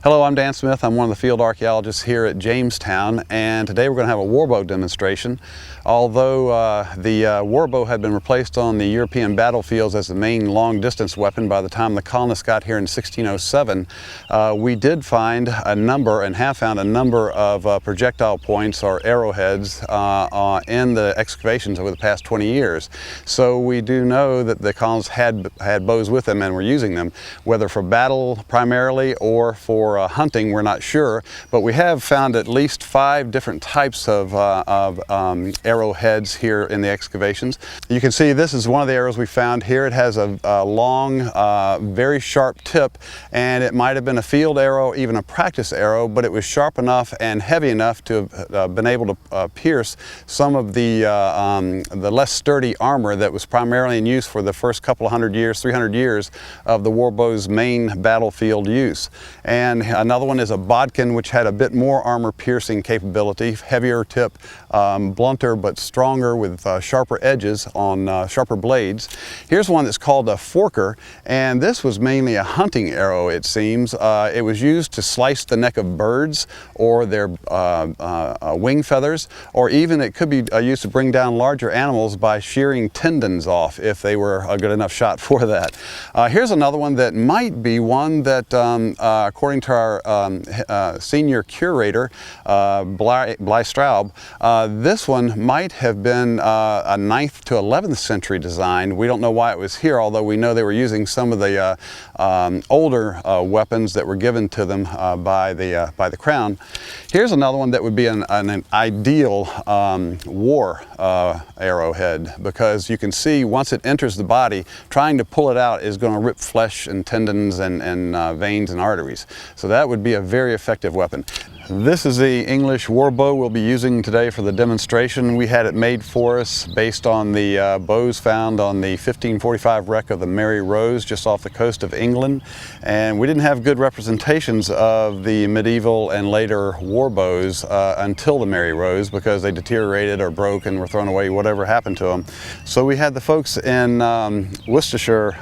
Hello, I'm Dan Smith. I'm one of the field archaeologists here at Jamestown, and today we're going to have a warbow demonstration. Although the warbow had been replaced on the European battlefields as the main long-distance weapon by the time the colonists got here in 1607, we did find a number and have found a number of projectile points or arrowheads in the excavations over the past 20 years. So we do know that the colonists had bows with them and were using them, whether for battle primarily or for hunting, we're not sure, but we have found at least 5 different types of arrowheads here in the excavations. You can see this is one of the arrows we found here. It has a long, very sharp tip, and it might have been a field arrow, even a practice arrow, but it was sharp enough and heavy enough to have been able to pierce some of the less sturdy armor that was primarily in use for the first couple of 100 years, 300 years of the warbow's main battlefield use. And another one is a bodkin, which had a bit more armor piercing capability, heavier tip, blunter but stronger with sharper edges on sharper blades. Here's one that's called a forker, and this was mainly a hunting arrow, it seems. It was used to slice the neck of birds or their wing feathers, or even it could be used to bring down larger animals by shearing tendons off if they were a good enough shot for that. Here's another one that might be one that, according to our senior curator, Bly Straub, this one might have been a 9th to 11th century design. We don't know why it was here, although we know they were using some of the older weapons that were given to them by the crown. Here's another one that would be an ideal war arrowhead, because you can see once it enters the body, trying to pull it out is going to rip flesh and tendons and veins and arteries. So that would be a very effective weapon. This is the English warbow we'll be using today for the demonstration. We had it made for us based on the bows found on the 1545 wreck of the Mary Rose just off the coast of England. And we didn't have good representations of the medieval and later warbows until the Mary Rose, because they deteriorated or broke and were thrown away, whatever happened to them. So we had the folks in Worcestershire,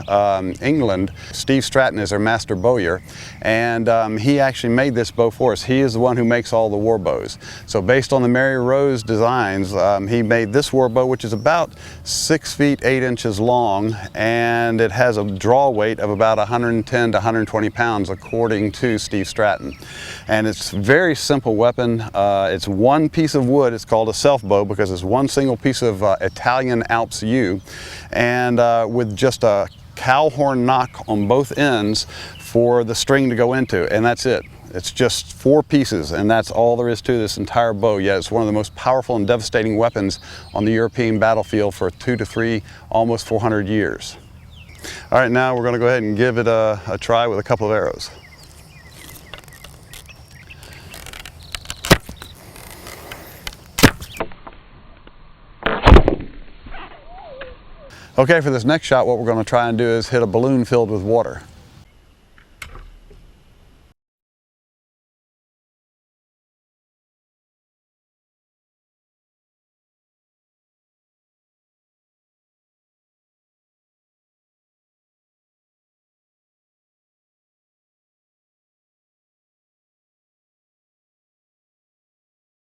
England. Steve Stratton is our master bowyer, and he actually made this bow for us. He is the one who makes all the warbows. So based on the Mary Rose designs, he made this warbow, which is about 6 feet 8 inches long, and it has a draw weight of about 110 to 120 pounds according to Steve Stratton. And it's a very simple weapon. It's one piece of wood. It's called a self bow because it's one single piece of Italian Alps yew, and with just a cow horn knock on both ends for the string to go into, and that's it. It's just 4 pieces, and that's all there is to this entire bow. Yet it's one of the most powerful and devastating weapons on the European battlefield for 2 to 3, almost 400 years. All right, now we're going to go ahead and give it a try with a couple of arrows. Okay, for this next shot, what we're going to try and do is hit a balloon filled with water.